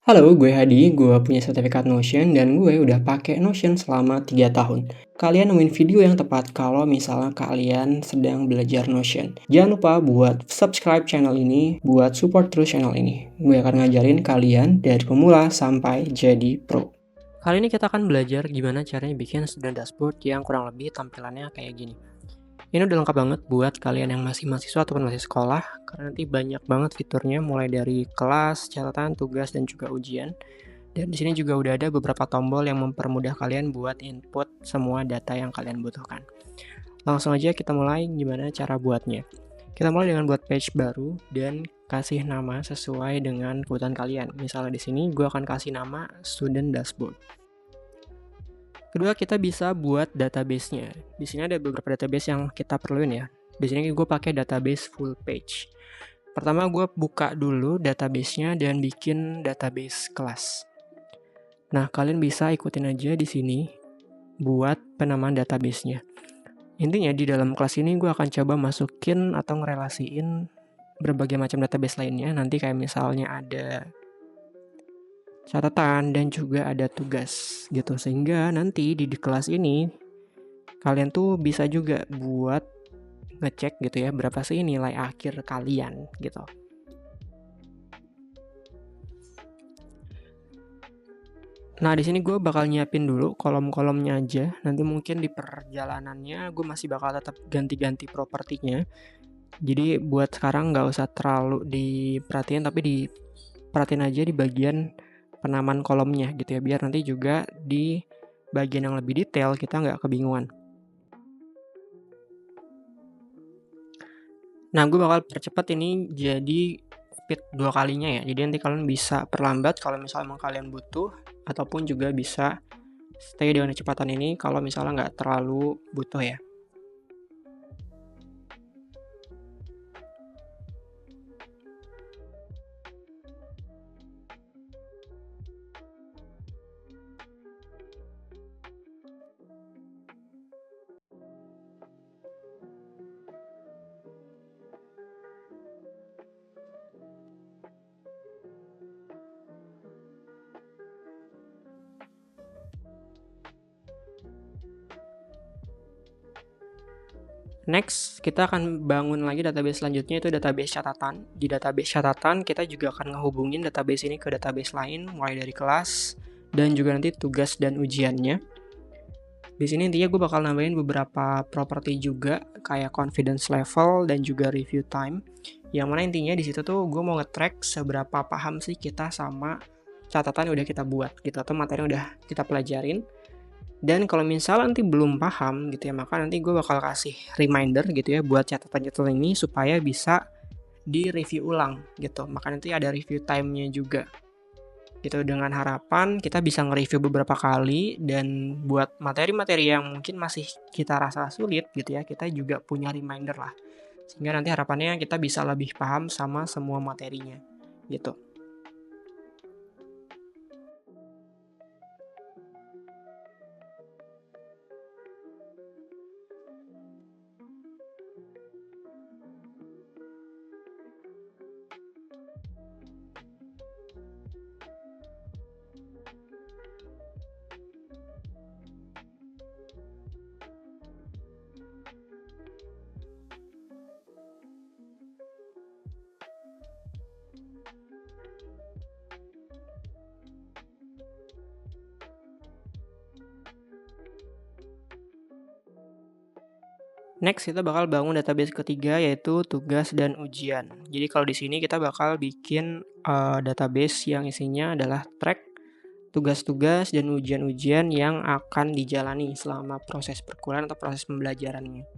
Halo, gue Hadi, gue punya sertifikat Notion dan gue udah pakai Notion selama 3 tahun. Kalian nemuin video yang tepat kalau misalnya kalian sedang belajar Notion. Jangan lupa buat subscribe channel ini, buat support terus channel ini. Gue akan ngajarin kalian dari pemula sampai jadi pro. Kali ini kita akan belajar gimana caranya bikin student dashboard yang kurang lebih tampilannya kayak gini. Ini udah lengkap banget buat kalian yang masih mahasiswa ataupun masih sekolah, karena nanti banyak banget fiturnya mulai dari kelas, catatan, tugas, dan juga ujian. Dan di sini juga udah ada beberapa tombol yang mempermudah kalian buat input semua data yang kalian butuhkan. Langsung aja kita mulai gimana cara buatnya. Kita mulai dengan buat page baru dan kasih nama sesuai dengan kebutuhan kalian. Misalnya di sini gue akan kasih nama student dashboard. Kedua, kita bisa buat database-nya. Di sini ada beberapa database yang kita perluin ya. Di sini gue pakai database full page. Pertama, gue buka dulu database-nya dan bikin database kelas. Nah, kalian bisa ikutin aja di sini buat penamaan database-nya. Intinya di dalam kelas ini gue akan coba masukin atau ngerelasiin berbagai macam database lainnya. Nanti kayak misalnya ada catatan dan juga ada tugas gitu, sehingga nanti di kelas ini kalian tuh bisa juga buat ngecek gitu ya berapa sih nilai akhir kalian gitu. Nah, di sini gue bakal nyiapin dulu kolom-kolomnya aja. Nanti mungkin di perjalanannya gue masih bakal tetap ganti-ganti propertinya. Jadi buat sekarang nggak usah terlalu diperhatiin, tapi diperhatiin aja di bagian penamaan kolomnya gitu ya, biar nanti juga di bagian yang lebih detail kita nggak kebingungan. Nah, gue bakal percepat ini jadi speed 2 kalinya ya. Jadi nanti kalian bisa perlambat kalau misalnya emang kalian butuh, ataupun juga bisa stay dengan kecepatan ini kalau misalnya nggak terlalu butuh ya. Next, kita akan bangun lagi database selanjutnya, itu database catatan. Di database catatan, kita juga akan ngehubungin database ini ke database lain, mulai dari kelas, dan juga nanti tugas dan ujiannya. Di sini intinya gue bakal nambahin beberapa properti juga, kayak confidence level dan juga review time. Yang mana intinya di situ tuh gue mau nge-track seberapa paham sih kita sama catatan yang udah kita buat gitu, atau materi yang udah kita pelajarin. Dan kalau misalnya nanti belum paham gitu ya, maka nanti gue bakal kasih reminder gitu ya buat catatan-catatan ini supaya bisa di-review ulang gitu. Maka nanti ada review time-nya juga. Gitu, dengan harapan kita bisa nge-review beberapa kali, dan buat materi-materi yang mungkin masih kita rasa sulit gitu ya, kita juga punya reminder lah. Sehingga nanti harapannya kita bisa lebih paham sama semua materinya gitu. Next, kita bakal bangun database ketiga, yaitu tugas dan ujian. Jadi kalau di sini kita bakal bikin database yang isinya adalah track tugas-tugas dan ujian-ujian yang akan dijalani selama proses perkuliahan atau proses pembelajarannya.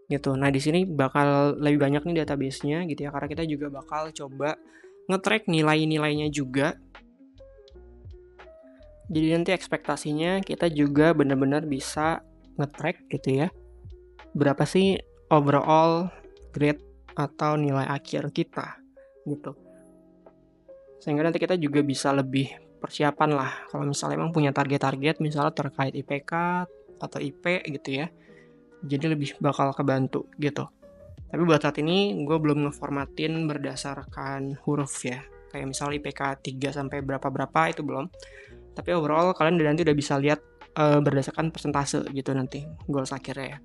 Gitu. Nah, di sini bakal lebih banyak nih database-nya gitu ya, karena kita juga bakal coba nge-track nilai-nilainya juga. Jadi nanti ekspektasinya kita juga benar-benar bisa nge-track gitu ya, berapa sih overall grade atau nilai akhir kita gitu. Sehingga nanti kita juga bisa lebih persiapan lah kalau misalnya emang punya target-target misalnya terkait IPK atau IP gitu ya. Jadi lebih bakal kebantu gitu. Tapi buat saat ini gue belum ngeformatin berdasarkan huruf ya. kayak misalnya IPK 3 sampai berapa-berapa itu belum. Tapi overall kalian nanti udah bisa lihat berdasarkan persentase gitu nanti goals akhirnya ya.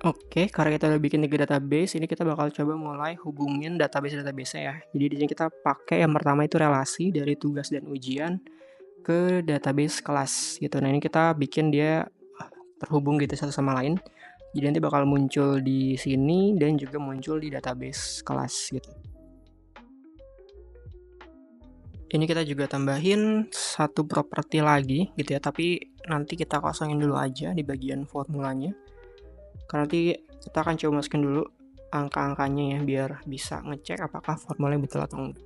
Oke, karena kita udah bikin 3 database, ini kita bakal coba mulai hubungin database-database ya. Jadi di sini kita pakai yang pertama itu relasi dari tugas dan ujian ke database kelas gitu. Nah, ini kita bikin dia terhubung gitu satu sama lain. Jadi nanti bakal muncul di sini dan juga muncul di database kelas gitu. Ini kita juga tambahin satu properti lagi gitu ya, tapi nanti kita kosongin dulu aja di bagian formulanya. Karena nanti kita akan coba masukin dulu angka-angkanya ya, biar bisa ngecek apakah formulanya betul atau enggak.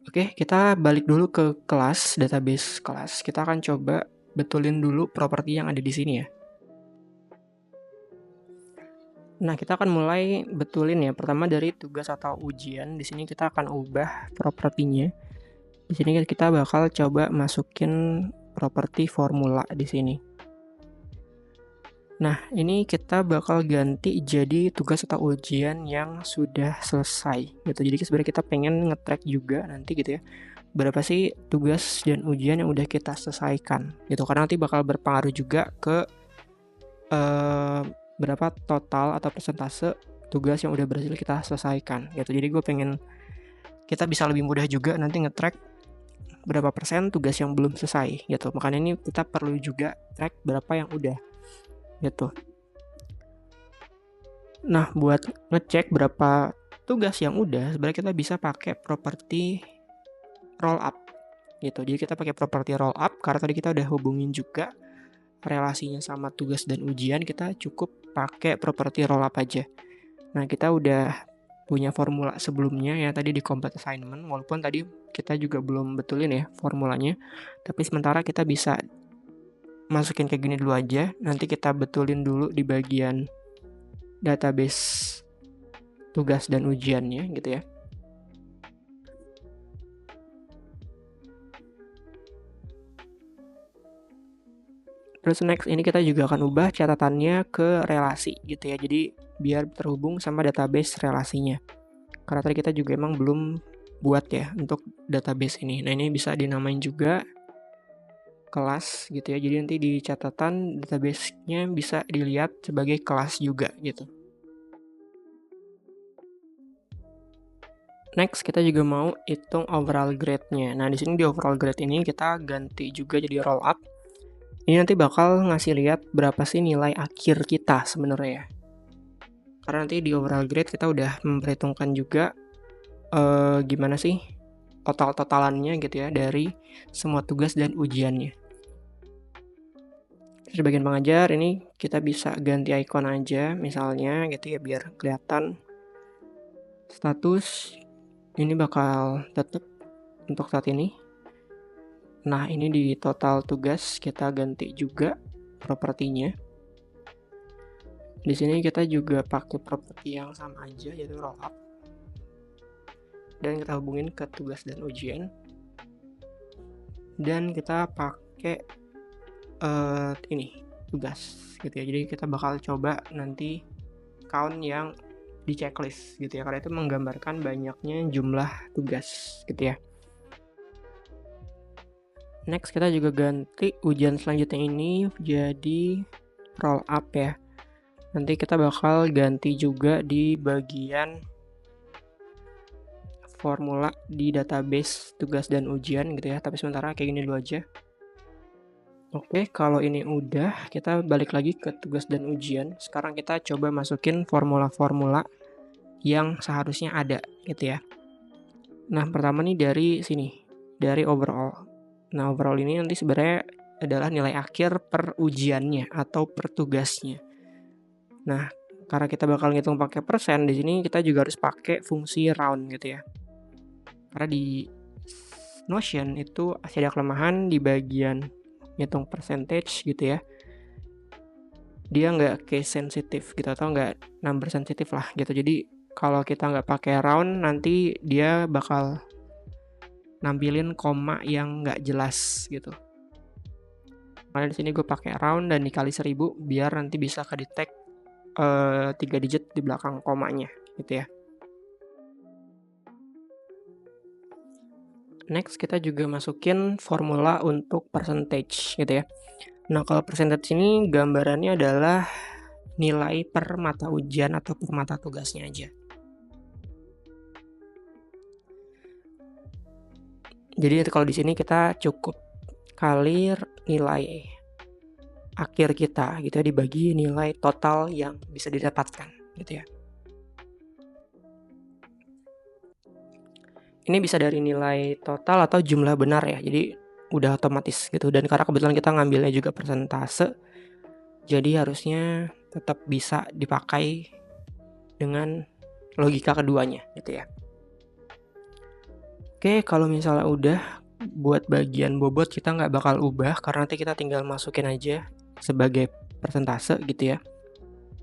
Oke, kita balik dulu ke kelas, database kelas. Kita akan coba betulin dulu properti yang ada di sini ya. Nah, kita akan mulai betulin ya. Pertama dari tugas atau ujian. Di sini kita akan ubah propertinya. Di sini kita bakal coba masukin properti formula di sini. Nah, ini kita bakal ganti jadi tugas atau ujian yang sudah selesai gitu. Jadi sebenarnya kita pengen nge-track juga nanti gitu ya. Berapa sih tugas dan ujian yang udah kita selesaikan gitu. Karena nanti bakal berpengaruh juga ke berapa total atau persentase tugas yang udah berhasil kita selesaikan gitu. Jadi gue pengen kita bisa lebih mudah juga nanti nge-track berapa persen tugas yang belum selesai gitu. Makanya ini kita perlu juga track berapa yang udah gitu. Nah, buat ngecek berapa tugas yang udah, sebenarnya kita bisa pakai properti roll up gitu. Jadi kita pakai properti roll up karena tadi kita udah hubungin juga relasinya sama tugas dan ujian, kita cukup pakai properti roll up aja. Nah, kita udah punya formula sebelumnya ya tadi di complete assignment, walaupun tadi kita juga belum betulin ya formulanya. Tapi sementara kita bisa masukin kayak gini dulu aja, nanti kita betulin dulu di bagian database tugas dan ujiannya gitu ya. Terus next ini kita juga akan ubah catatannya ke relasi gitu ya, jadi biar terhubung sama database relasinya. Karena tadi kita juga emang belum buat ya untuk database ini. Nah, ini bisa dinamain juga kelas gitu ya. Jadi nanti di catatan database-nya bisa dilihat sebagai kelas juga gitu. Next, kita juga mau hitung overall grade-nya. Nah, di sini di overall grade ini kita ganti juga jadi roll up. Ini nanti bakal ngasih lihat berapa sih nilai akhir kita sebenarnya ya. Karena nanti di overall grade kita udah memperhitungkan juga gimana sih total-totalannya gitu ya dari semua tugas dan ujiannya. Terus bagian pengajar ini kita bisa ganti icon aja misalnya gitu ya biar kelihatan status ini bakal tetap untuk saat ini. Nah, ini di total tugas kita ganti juga propertinya. Di sini kita juga pakai properti yang sama aja yaitu roll up. Dan kita hubungin ke tugas dan ujian. Dan kita pakai ini tugas gitu ya. Jadi kita bakal coba nanti count yang di checklist gitu ya, karena itu menggambarkan banyaknya jumlah tugas gitu ya. Next kita juga ganti ujian selanjutnya ini jadi roll up ya. Nanti kita bakal ganti juga di bagian formula di database tugas dan ujian gitu ya, tapi sementara kayak gini dulu aja. Oke, kalau ini udah, kita balik lagi ke tugas dan ujian. Sekarang kita coba masukin formula-formula yang seharusnya ada gitu ya. Nah, pertama nih dari sini, dari overall. Nah, overall ini nanti sebenarnya adalah nilai akhir per ujiannya atau per tugasnya. Nah, karena kita bakal ngitung pakai persen, di sini kita juga harus pakai fungsi round gitu ya. Karena di Notion itu ada kelemahan di bagian ngitung percentage gitu ya. Dia nggak case sensitif gitu atau nggak number sensitif lah gitu. Jadi kalau kita nggak pakai round, nanti dia bakal nampilin koma yang nggak jelas gitu. Makanya di sini gue pakai round dan dikali 1000 biar nanti bisa kedetek 3 digit di belakang komanya gitu ya. Next kita juga masukin formula untuk percentage gitu ya. Nah kalau percentage ini gambarannya adalah nilai per mata ujian atau per mata tugasnya aja. Jadi kalau di sini kita cukup kali nilai akhir kita gitu ya dibagi nilai total yang bisa didapatkan gitu ya. Ini bisa dari nilai total atau jumlah benar ya. Jadi udah otomatis gitu, dan karena kebetulan kita ngambilnya juga persentase, jadi harusnya tetap bisa dipakai dengan logika keduanya gitu ya. Oke, kalau misalnya udah buat bagian bobot kita nggak bakal ubah karena nanti kita tinggal masukin aja sebagai persentase gitu ya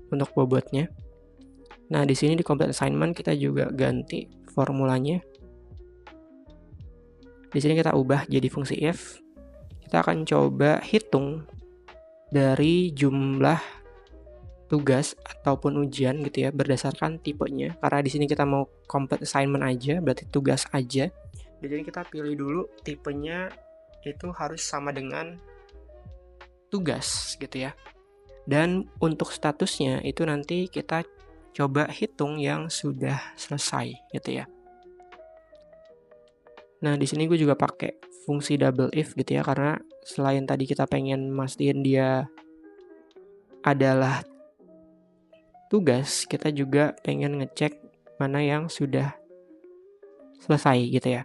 untuk bobotnya. Nah di sini di complete assignment kita juga ganti formulanya. Di sini kita ubah jadi fungsi if. Kita akan coba hitung dari jumlah tugas ataupun ujian gitu ya berdasarkan tipenya. Karena di sini kita mau complete assignment aja, berarti tugas aja. Jadi kita pilih dulu tipenya itu harus sama dengan tugas gitu ya. Dan untuk statusnya itu nanti kita coba hitung yang sudah selesai gitu ya. Nah di sini gue juga pakai fungsi double if gitu ya, karena selain tadi kita pengen mastiin dia adalah tugas, kita juga pengen ngecek mana yang sudah selesai gitu ya.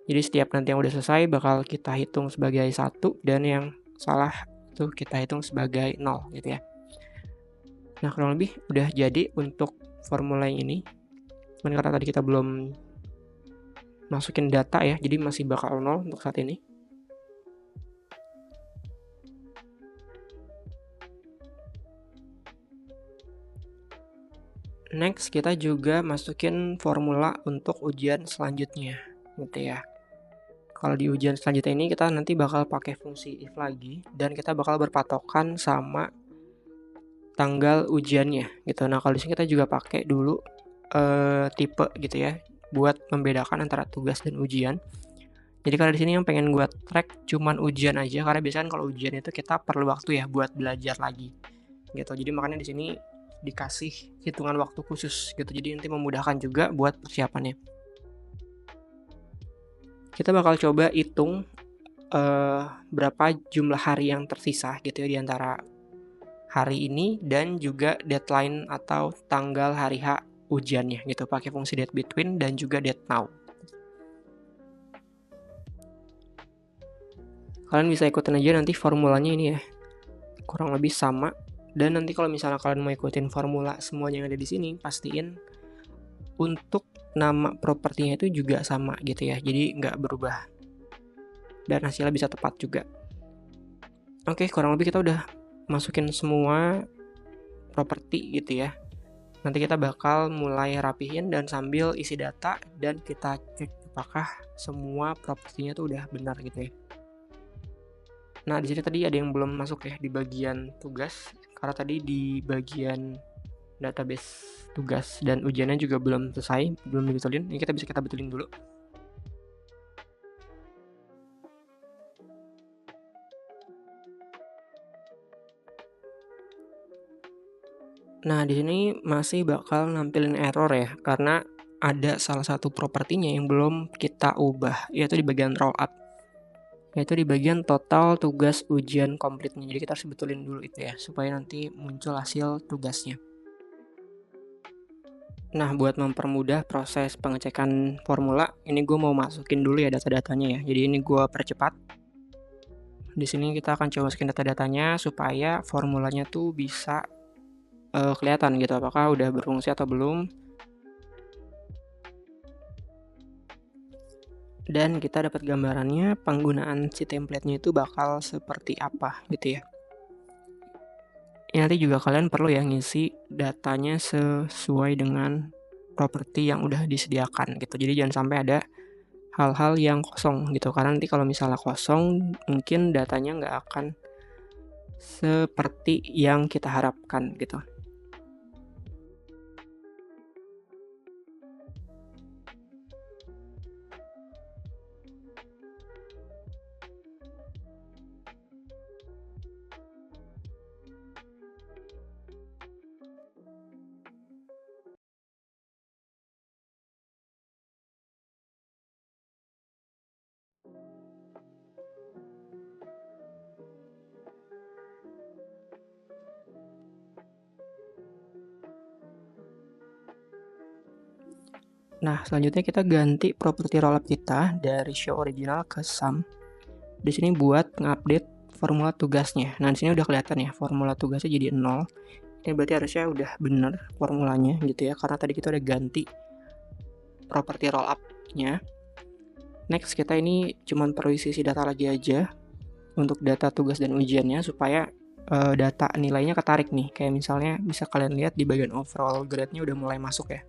Jadi setiap nanti yang udah selesai bakal kita hitung sebagai 1 dan yang salah itu kita hitung sebagai 0 gitu ya. Nah kurang lebih udah jadi untuk formula ini. Cuman karena tadi kita belum masukin data ya, jadi masih bakal 0 untuk saat ini. Next kita juga masukin formula untuk ujian selanjutnya gitu ya. Kalau di ujian selanjutnya ini kita nanti bakal pakai fungsi if lagi dan kita bakal berpatokan sama tanggal ujiannya gitu. Nah kalau di sini kita juga pakai dulu tipe gitu ya buat membedakan antara tugas dan ujian. Jadi kalau di sini yang pengen gue track cuman ujian aja, karena biasanya kalau ujian itu kita perlu waktu ya buat belajar lagi gitu. Jadi makanya di sini dikasih hitungan waktu khusus gitu. Jadi nanti memudahkan juga buat persiapannya. Kita bakal coba hitung berapa jumlah hari yang tersisa gitu ya di antara hari ini dan juga deadline atau tanggal hari H ujiannya gitu, pakai fungsi date between dan juga date now. Kalian bisa ikutin aja nanti formulanya ini ya, kurang lebih sama. Dan nanti kalau misalnya kalian mau ikutin formula semuanya yang ada di sini, pastiin untuk nama propertinya itu juga sama gitu ya, jadi nggak berubah dan hasilnya bisa tepat juga. Oke, kurang lebih kita udah masukin semua properti gitu ya. Nanti kita bakal mulai rapihin dan sambil isi data dan kita cek apakah semua propertinya tuh udah benar gitu ya. Nah di sini tadi ada yang belum masuk ya di bagian tugas, karena tadi di bagian database tugas dan ujiannya juga belum selesai, belum dibetulin. Ini kita betulin dulu. Nah, di sini masih bakal nampilin error ya, karena ada salah satu propertinya yang belum kita ubah, yaitu di bagian roll up. Yaitu di bagian total tugas ujian komplitnya. Jadi kita harus betulin dulu itu ya, supaya nanti muncul hasil tugasnya. Nah, buat mempermudah proses pengecekan formula, ini gue mau masukin dulu ya data-datanya ya. Jadi ini gue percepat. Di sini kita akan coba masukin data-datanya supaya formulanya tuh bisa kelihatan gitu apakah udah berfungsi atau belum. Dan kita dapat gambarannya penggunaan si template-nya itu bakal seperti apa gitu ya. Nanti juga kalian perlu ya ngisi datanya sesuai dengan properti yang udah disediakan gitu. Jadi jangan sampai ada hal-hal yang kosong gitu. Karena nanti kalau misalnya kosong, mungkin datanya nggak akan seperti yang kita harapkan gitu. Nah, selanjutnya kita ganti properti rollup kita dari show original ke sum. Di sini buat ngupdate formula tugasnya. Nah, di sini udah kelihatan ya, formula tugasnya jadi 0. Ini berarti harusnya udah bener formulanya gitu ya, karena tadi kita udah ganti properti rollup-nya. Next, kita ini cuman perlu isi data lagi aja untuk data tugas dan ujiannya supaya data nilainya ketarik nih. Kayak misalnya bisa kalian lihat di bagian overall grade-nya udah mulai masuk ya.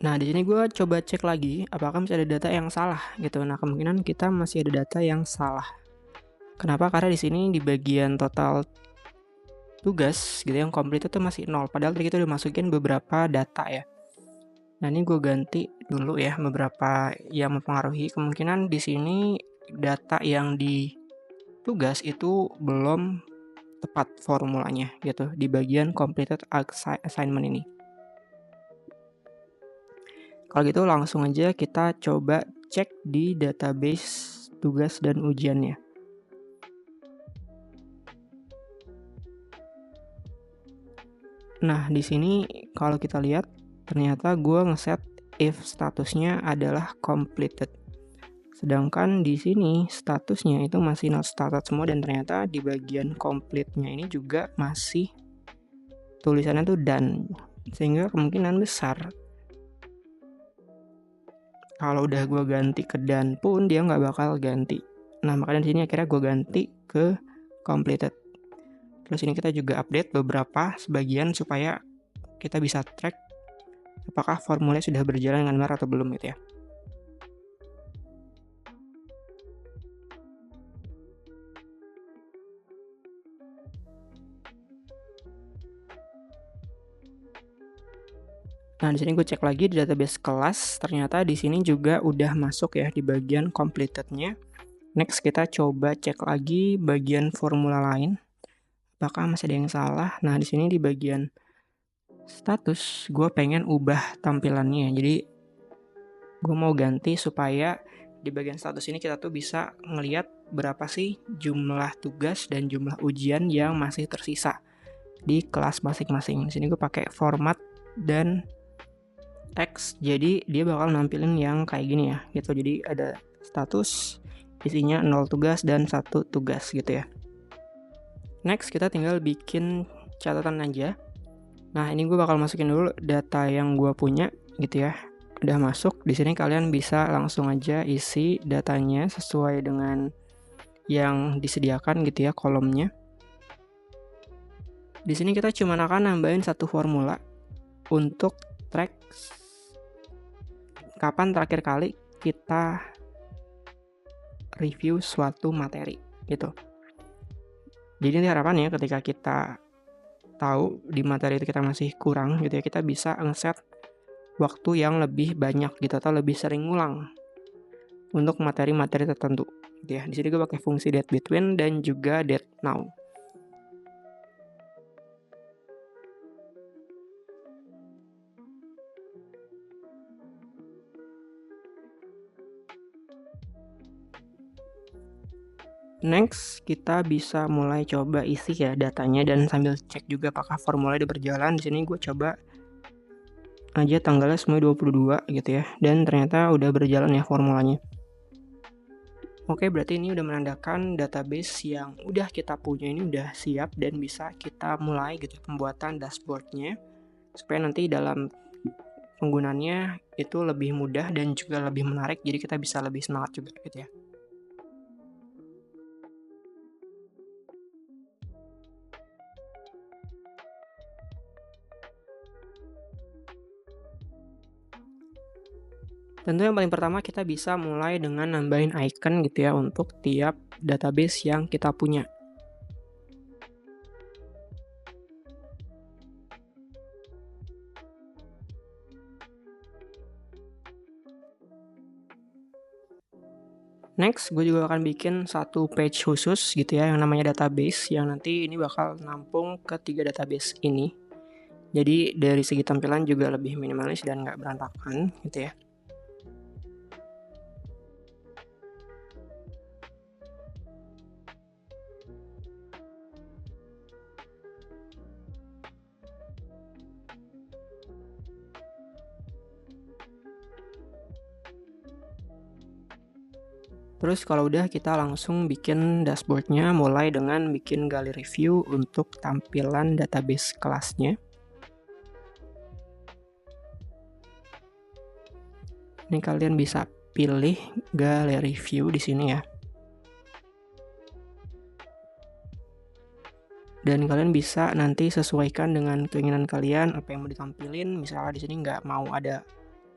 Nah, di sini gue coba cek lagi apakah masih ada data yang salah gitu. Nah, kemungkinan kita masih ada data yang salah. Kenapa? Karena di sini di bagian total tugas gitu yang komplit itu masih 0. Padahal tadi kita udah masukin beberapa data ya. Nah, ini gue ganti dulu ya beberapa yang mempengaruhi. Kemungkinan di sini data yang di tugas itu belum tepat formulanya gitu di bagian completed assignment ini. Kalau gitu langsung aja kita coba cek di database tugas dan ujiannya. Nah, di sini kalau kita lihat ternyata gue ngeset if statusnya adalah completed. Sedangkan di sini statusnya itu masih not started semua dan ternyata di bagian complete-nya ini juga masih tulisannya tuh done. Sehingga kemungkinan besar kalau udah gue ganti ke done pun dia nggak bakal ganti. Nah, makanya di sini akhirnya gue ganti ke completed. Terus ini kita juga update beberapa sebagian supaya kita bisa track apakah formulanya sudah berjalan dengan benar atau belum gitu ya. Nah, di sini gue cek lagi di database kelas, ternyata di sini juga udah masuk ya di bagian completed-nya. Next, kita coba cek lagi bagian formula lain. Apakah masih ada yang salah? Nah, di sini di bagian status, gue pengen ubah tampilannya. Jadi, gue mau ganti supaya di bagian status ini kita tuh bisa ngelihat berapa sih jumlah tugas dan jumlah ujian yang masih tersisa di kelas masing-masing. Di sini gue pakai format dan teks, jadi dia bakal nampilin yang kayak gini ya gitu. Jadi ada status isinya 0 tugas dan 1 tugas gitu ya. Next, kita tinggal bikin catatan aja. Nah, ini gue bakal masukin dulu data yang gue punya gitu ya. Udah masuk. Di sini kalian bisa langsung aja isi datanya sesuai dengan yang disediakan gitu ya kolomnya. Di sini kita cuma akan nambahin satu formula untuk track kapan terakhir kali kita review suatu materi gitu. Jadi nanti harapannya ketika kita tahu di materi itu kita masih kurang gitu ya, kita bisa ngeset waktu yang lebih banyak gitu atau lebih sering ngulang untuk materi-materi tertentu gitu ya. Di sini gue pakai fungsi date between dan juga date now. Next, kita bisa mulai coba isi ya datanya dan sambil cek juga apakah formula udah berjalan. Di sini gue coba aja tanggalnya semuanya 22 gitu ya. Dan ternyata udah berjalan ya formulanya. Oke, berarti ini udah menandakan database yang udah kita punya ini udah siap dan bisa kita mulai gitu pembuatan dashboardnya supaya nanti dalam penggunaannya itu lebih mudah dan juga lebih menarik, jadi kita bisa lebih semangat juga gitu ya. Tentu yang paling pertama kita bisa mulai dengan nambahin icon gitu ya untuk tiap database yang kita punya. Next, gue juga akan bikin satu page khusus gitu ya yang namanya database yang nanti ini bakal nampung ke 3 database ini. Jadi dari segi tampilan juga lebih minimalis dan nggak berantakan gitu ya. Terus kalau udah kita langsung bikin dashboardnya mulai dengan bikin gallery view untuk tampilan database kelasnya. Ini kalian bisa pilih gallery view di sini ya. Dan kalian bisa nanti sesuaikan dengan keinginan kalian apa yang mau ditampilin. Misalnya di sini nggak mau ada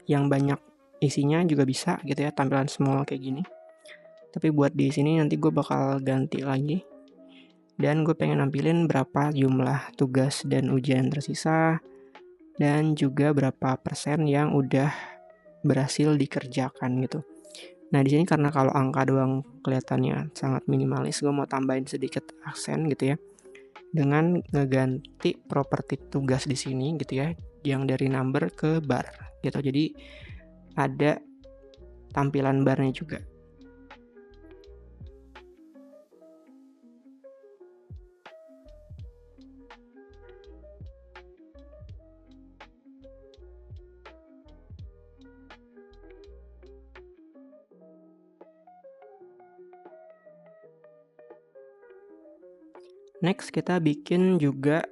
yang banyak isinya juga bisa gitu ya, tampilan small kayak gini. Tapi buat di sini nanti gue bakal ganti lagi. Dan gue pengen nampilin berapa jumlah tugas dan ujian tersisa. Dan juga berapa persen yang udah berhasil dikerjakan gitu. Nah di sini karena kalau angka doang kelihatannya sangat minimalis, gue mau tambahin sedikit aksen gitu ya. Dengan ngeganti properti tugas di sini gitu ya. Yang dari number ke bar gitu. Jadi ada tampilan barnya juga. Next kita bikin juga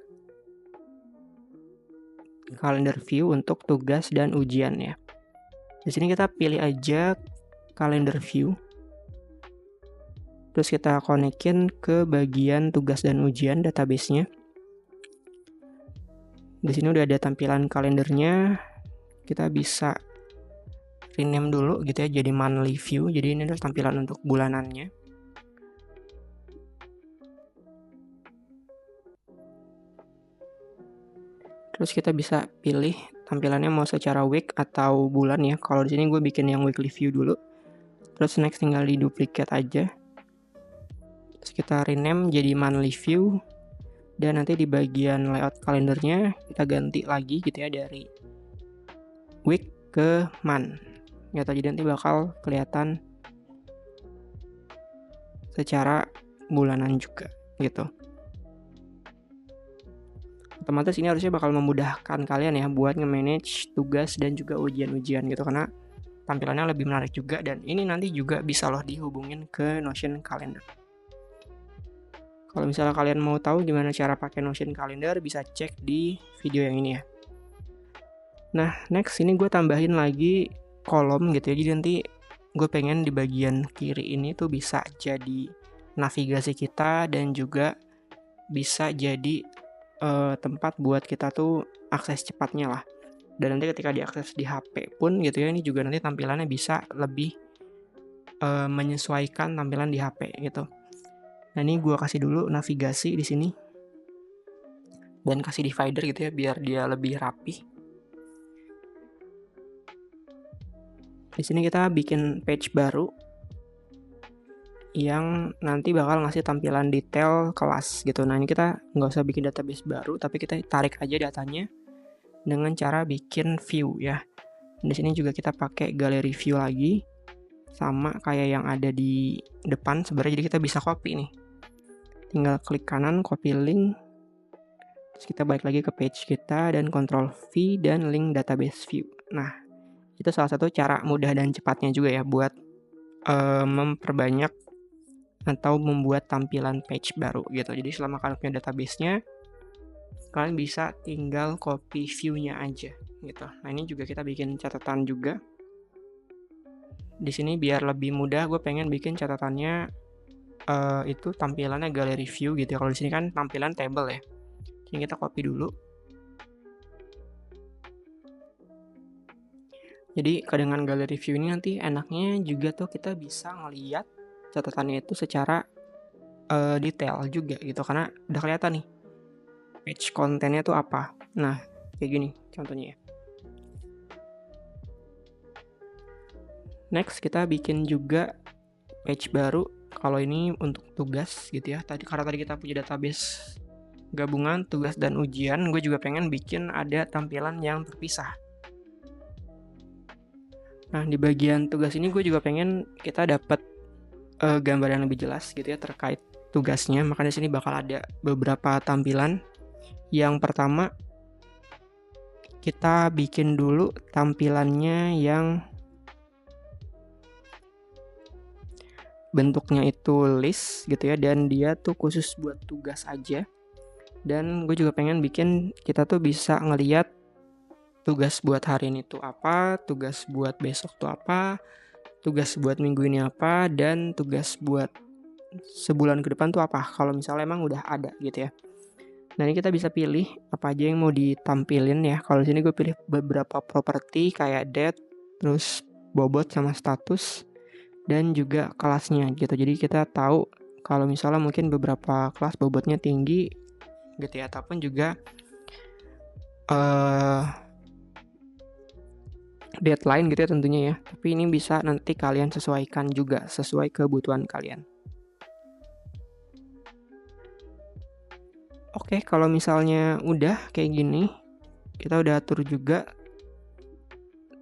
calendar view untuk tugas dan ujian ya. Di sini kita pilih aja calendar view. Terus kita konekin ke bagian tugas dan ujian database-nya. Di sini udah ada tampilan kalendernya. Kita bisa rename dulu gitu ya jadi monthly view. Jadi ini adalah tampilan untuk bulanannya. Terus kita bisa pilih tampilannya mau secara week atau bulan ya. Kalau di sini gue bikin yang weekly view dulu. Terus next tinggal di duplicate aja. Terus kita rename jadi monthly view. Dan nanti di bagian layout kalendernya kita ganti lagi gitu ya dari week ke month. Gitu, jadi nanti bakal kelihatan secara bulanan juga gitu. Otomatis ini harusnya bakal memudahkan kalian ya buat nge-manage tugas dan juga ujian-ujian gitu karena tampilannya lebih menarik juga dan ini nanti juga bisa loh dihubungin ke Notion Calendar. Kalau misalnya kalian mau tahu gimana cara pakai Notion Calendar bisa cek di video yang ini ya. Nah, next ini gue tambahin lagi kolom gitu ya. Jadi nanti gue pengen di bagian kiri ini tuh bisa jadi navigasi kita dan juga bisa jadi tempat buat kita tuh akses cepatnya lah. Dan nanti ketika diakses di HP pun gitu ya, ini juga nanti tampilannya bisa lebih menyesuaikan tampilan di HP gitu. Nah, ini gue kasih dulu navigasi di sini dan kasih divider gitu ya biar dia lebih rapi. Di sini kita bikin page baru yang nanti bakal ngasih tampilan detail kelas gitu. Nah, ini kita nggak usah bikin database baru, tapi kita tarik aja datanya dengan cara bikin view ya. Di sini juga kita pakai gallery view lagi, sama kayak yang ada di depan sebenarnya. Jadi kita bisa copy nih. Tinggal klik kanan, copy link. Terus kita balik lagi ke page kita dan Ctrl V dan link database view. Nah, itu salah satu cara mudah dan cepatnya juga ya buat memperbanyak atau membuat tampilan page baru gitu. Jadi selama kalian punya database-nya, kalian bisa tinggal copy view-nya aja gitu. Nah, ini juga kita bikin catatan juga. Di sini biar lebih mudah, gue pengen bikin catatannya itu tampilannya gallery view gitu ya. Kalau di sini kan tampilan table ya. Jadi kita copy dulu. Jadi dengan gallery view ini nanti enaknya juga tuh kita bisa ngeliat catatannya itu secara detail juga gitu, karena udah kelihatan nih page kontennya tuh apa. Nah, kayak gini contohnya ya. Next kita bikin juga page baru. Kalau ini untuk tugas gitu ya. Karena tadi kita punya database gabungan tugas dan ujian, gue juga pengen bikin ada tampilan yang terpisah. Nah, di bagian tugas ini gue juga pengen kita dapat gambar yang lebih jelas gitu ya terkait tugasnya. Makanya di sini bakal ada beberapa tampilan. Yang pertama, kita bikin dulu tampilannya yang bentuknya itu list gitu ya, dan dia tuh khusus buat tugas aja. Dan gue juga pengen bikin kita tuh bisa ngeliat tugas buat hari ini tuh apa, tugas buat besok tuh apa, tugas buat minggu ini apa, dan tugas buat sebulan ke depan tuh apa, kalau misalnya emang udah ada gitu ya. Nah, ini kita bisa pilih apa aja yang mau ditampilin ya. Kalau di sini gue pilih beberapa properti kayak date, terus bobot sama status, dan juga kelasnya gitu. Jadi kita tahu kalau misalnya mungkin beberapa kelas bobotnya tinggi gitu ya, ataupun juga deadline gitu ya tentunya ya. Tapi ini bisa nanti kalian sesuaikan juga sesuai kebutuhan kalian. Oke, kalau misalnya udah kayak gini, kita udah atur juga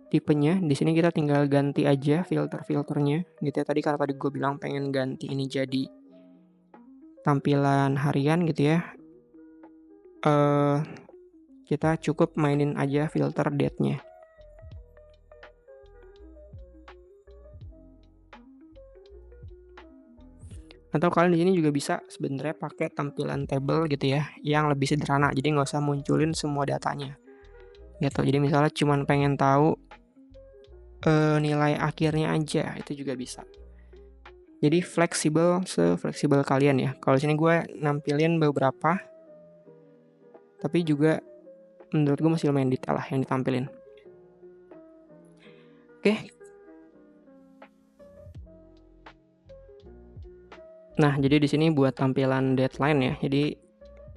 tipenya. Di sini kita tinggal ganti aja filter-filternya gitu ya. Tadi gue bilang pengen ganti ini jadi tampilan harian gitu ya. Kita cukup mainin aja filter date-nya. Atau kalian di sini juga bisa sebenarnya pakai tampilan table gitu ya, yang lebih sederhana. Jadi nggak usah munculin semua datanya. Gitu. Jadi misalnya cuman pengen tahu nilai akhirnya aja, itu juga bisa. Jadi fleksibel, se-fleksibel kalian ya. Kalau sini gue nampilin beberapa, tapi juga menurut gue masih lumayan detail lah yang ditampilin. Oke. Nah, jadi di sini buat tampilan deadline ya. Jadi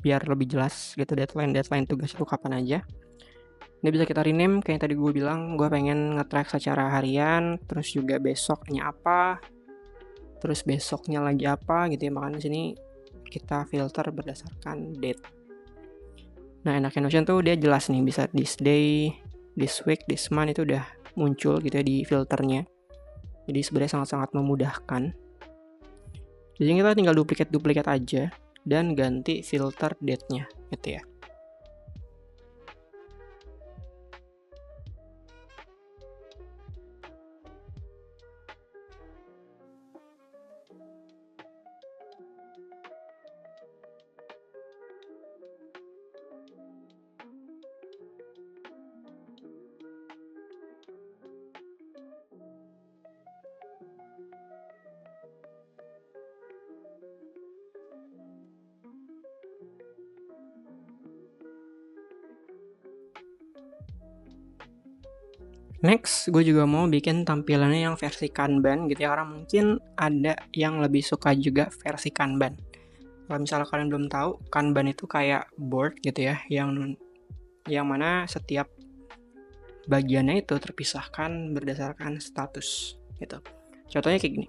biar lebih jelas gitu deadline tugas itu kapan aja. Ini bisa kita rename kayak tadi gue bilang, gue pengen nge-track secara harian, terus juga besoknya apa, terus besoknya lagi apa gitu ya. Makanya di sini kita filter berdasarkan date. Nah, enaknya Notion tuh dia jelas nih, bisa this day, this week, this month itu udah muncul gitu ya di filternya. Jadi sebenarnya sangat-sangat memudahkan. Jadi kita tinggal duplikat aja dan ganti filter date-nya gitu ya. Next, gue juga mau bikin tampilannya yang versi Kanban gitu ya, karena mungkin ada yang lebih suka juga versi Kanban. Kalau misalnya kalian belum tahu, Kanban itu kayak board gitu ya, yang mana setiap bagiannya itu terpisahkan berdasarkan status gitu. Contohnya kayak gini.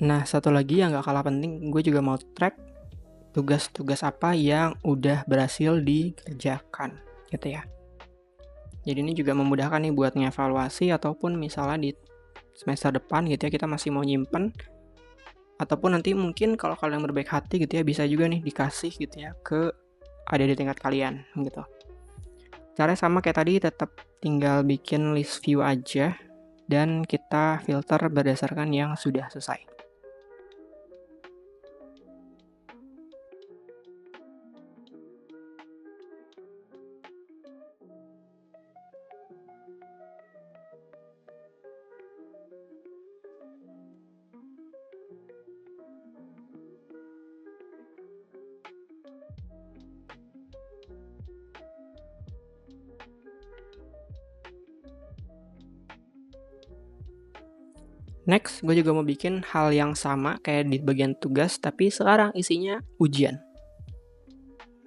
Nah, satu lagi yang gak kalah penting, gue juga mau track tugas-tugas apa yang udah berhasil dikerjakan gitu ya. Jadi ini juga memudahkan nih buat ngevaluasi, ataupun misalnya di semester depan gitu ya, kita masih mau nyimpen, ataupun nanti mungkin kalau kalian berbaik hati gitu ya, bisa juga nih dikasih gitu ya ke adik di tingkat kalian gitu. Caranya sama kayak tadi, tetap tinggal bikin list view aja, dan kita filter berdasarkan yang sudah selesai. Next, gue juga mau bikin hal yang sama kayak di bagian tugas, tapi sekarang isinya ujian.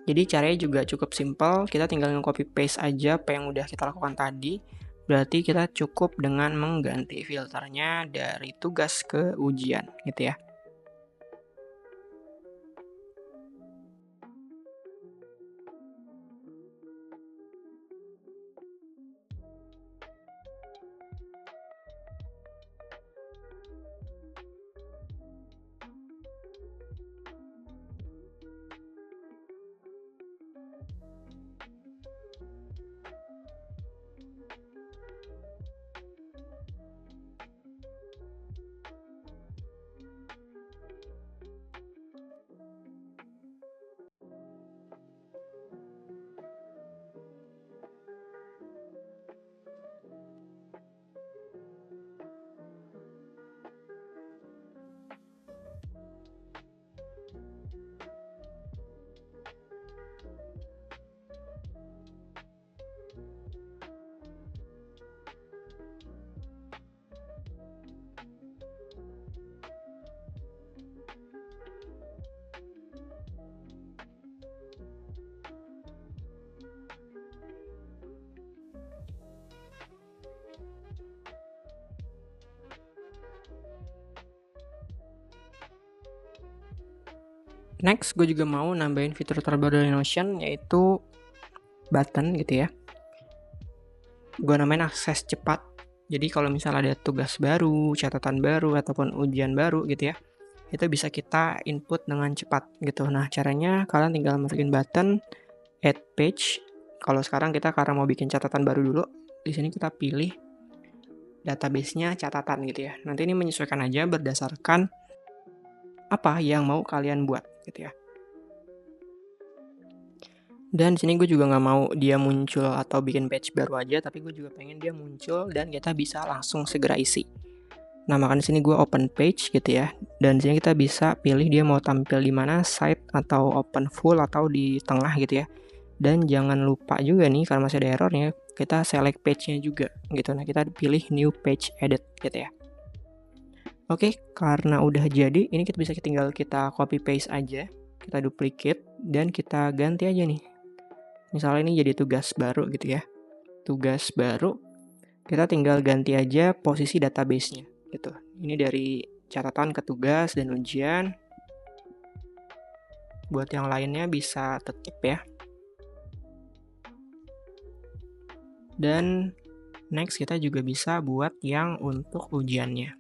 Jadi caranya juga cukup simpel, kita tinggal nge-copy paste aja apa yang udah kita lakukan tadi. Berarti kita cukup dengan mengganti filternya dari tugas ke ujian gitu ya. Next, gue juga mau nambahin fitur terbaru dari Notion, yaitu button gitu ya. Gue namain akses cepat. Jadi kalau misalnya ada tugas baru, catatan baru, ataupun ujian baru gitu ya, itu bisa kita input dengan cepat gitu. Nah, caranya kalian tinggal masukin button add page. Kalau sekarang kita karena mau bikin catatan baru dulu, di sini kita pilih database-nya catatan gitu ya. Nanti ini menyesuaikan aja berdasarkan apa yang mau kalian buat gitu ya. Dan di sini gue juga nggak mau dia muncul atau bikin page baru aja, tapi gue juga pengen dia muncul dan kita bisa langsung segera isi. Nah, makanya di sini gue open page gitu ya. Dan di sini kita bisa pilih dia mau tampil di mana, side atau open full atau di tengah gitu ya. Dan jangan lupa juga nih, karena masih ada errornya, kita select page-nya juga gitu. Nah, kita pilih new page edit gitu ya. Oke, karena udah jadi, ini kita bisa tinggal kita copy paste aja, kita duplicate, dan kita ganti aja nih. Misalnya ini jadi tugas baru gitu ya. Tugas baru, kita tinggal ganti aja posisi database-nya gitu. Ini dari catatan ke tugas dan ujian. Buat yang lainnya bisa tetap ya. Dan next kita juga bisa buat yang untuk ujiannya.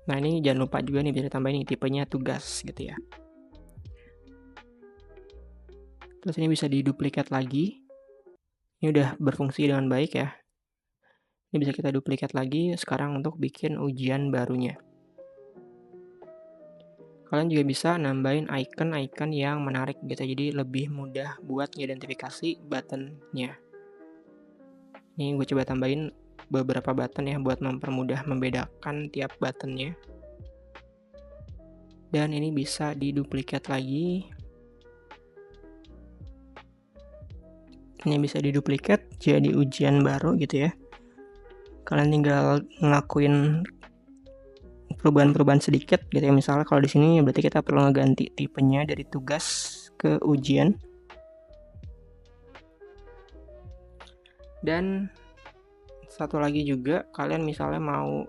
Nah ini jangan lupa juga nih bisa tambahin nih tipenya tugas gitu ya. Terus ini bisa diduplikat lagi. Ini udah berfungsi dengan baik ya. Ini bisa kita duplikat lagi sekarang untuk bikin ujian barunya. Kalian juga bisa nambahin icon-icon yang menarik gitu, jadi lebih mudah buat mengidentifikasi buttonnya. Ini gue coba tambahin beberapa button ya buat mempermudah membedakan tiap buttonnya. Dan ini bisa diduplikat lagi. Ini bisa diduplikat jadi ujian baru gitu ya. Kalian tinggal ngelakuin perubahan-perubahan sedikit gitu ya. Misalnya kalau di sini berarti kita perlu ngeganti tipenya dari tugas ke ujian. Dan satu lagi juga, kalian misalnya mau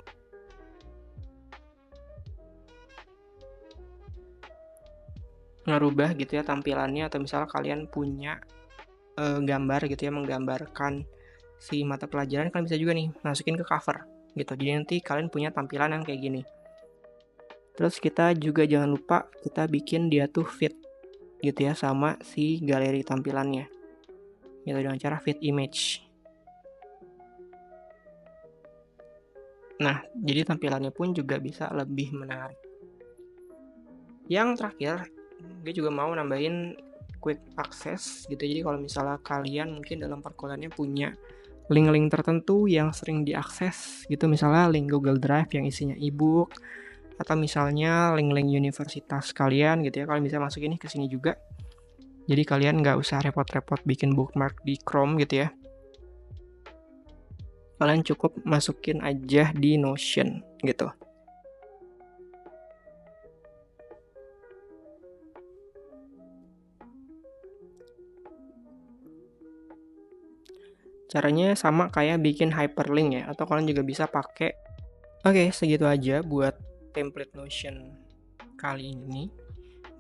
ngerubah gitu ya tampilannya, atau misalnya kalian punya gambar gitu ya, menggambarkan si mata pelajaran, kalian bisa juga nih masukin ke cover gitu. Jadi nanti kalian punya tampilan yang kayak gini. Terus kita juga jangan lupa kita bikin dia tuh fit gitu ya sama si galeri tampilannya. Gitu dengan cara fit image. Nah, jadi tampilannya pun juga bisa lebih menarik. Yang terakhir, gue juga mau nambahin quick access gitu. Jadi kalau misalnya kalian mungkin dalam perkuliahannya punya link-link tertentu yang sering diakses gitu, misalnya link Google Drive yang isinya ebook, atau misalnya link-link universitas kalian gitu ya, kalian bisa masukin ini ke sini juga. Jadi kalian nggak usah repot-repot bikin bookmark di Chrome gitu ya. Kalian cukup masukin aja di Notion gitu. Caranya sama kayak bikin hyperlink ya, atau kalian juga bisa pakai. Oke, segitu aja buat template Notion kali ini.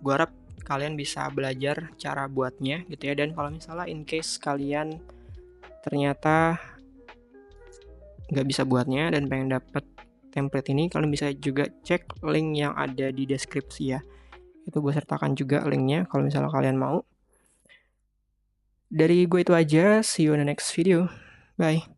Gue harap kalian bisa belajar cara buatnya gitu ya. Dan kalau misalnya in case kalian ternyata nggak bisa buatnya dan pengen dapet template ini, kalian bisa juga cek link yang ada di deskripsi ya. Itu gue sertakan juga linknya kalau misalnya kalian mau. Dari gue itu aja, see you in the next video. Bye.